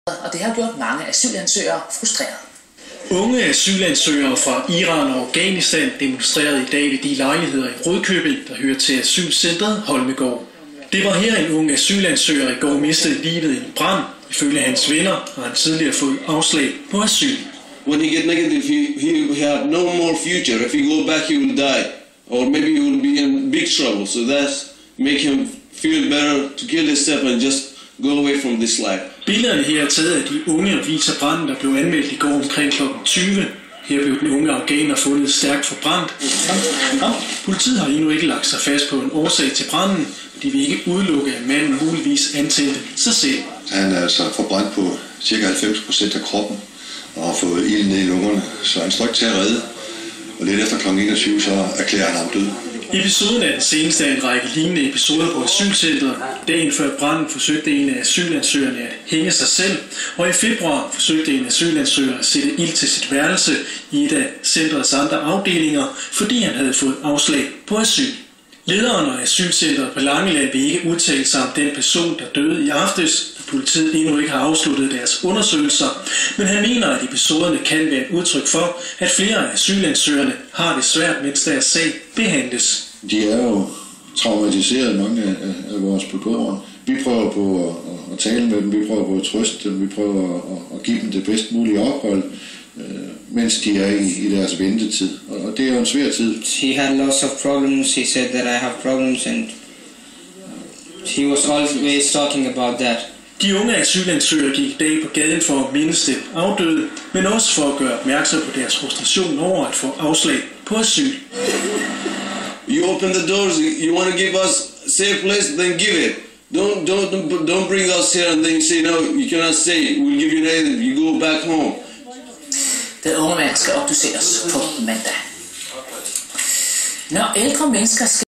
og det har gjort mange asylansøgere frustrerede. Unge asylansøgere fra Iran og Afghanistan demonstrerede i dag ved de lejligheder i Rødkøbing, der hører til asylcentret Holmegård. Det var her en ung asylansøger i går mistede livet i en brand. Ifølge hans venner har han tidligere fået afslag på asyl. When he get negative, he have no more future. If he go back, he will die, or maybe he will be in big trouble. So that's make him feel better to kill himself and just go away from this life. Billederne her er taget af de unge og viser branden, der blev anmeldt i går omkring kl. 20. Her blev den unge afghaner fundet stærkt forbrændt. Politiet har endnu ikke lagt sig fast på en årsag til branden. De vil ikke udelukke, at manden muligvis antændte sig selv. Han er altså forbrændt på ca. 90% af kroppen og har fået ild ned i lungerne, så han står ikke til at redde. Og lidt efter kl. 21 så erklærer han ham død. Episoden er den seneste af en række lignende episoder på asylcentret. Dagen før branden forsøgte en af asylansøgerne at hænge sig selv, og i februar forsøgte en asylansøger at sætte ild til sit værelse i et af centrets andre afdelinger, fordi han havde fået afslag på asyl. Lederen af asylcentret på Langeland vil ikke udtale sig om den person, der døde i aftes, da politiet endnu ikke har afsluttet deres undersøgelser, men han mener, at episoderne kan være et udtryk for, at flere af asylansøgerne har det svært, mens deres sag behandles. De er jo traumatiseret, mange af vores beboere. Vi prøver på at tale med dem, vi prøver på at trøste dem, vi prøver at give dem det bedst mulige ophold, mens de er i deres ventetid. Og det er jo en svær tid. He had lots of problems. He said that I have problems, and he was always talking about that. De unge asylansøgere gik i dag på gaden for at mindes den afdøde, men også for at gøre opmærksom på deres frustration over at få afslag på asyl. You open the doors. You want to give us a safe place, then give it. Don't bring us here and then say no. You cannot stay. We'll give you anything. You go back home. Den unge mand skal obduceres på mandag. Når ældre mennesker skal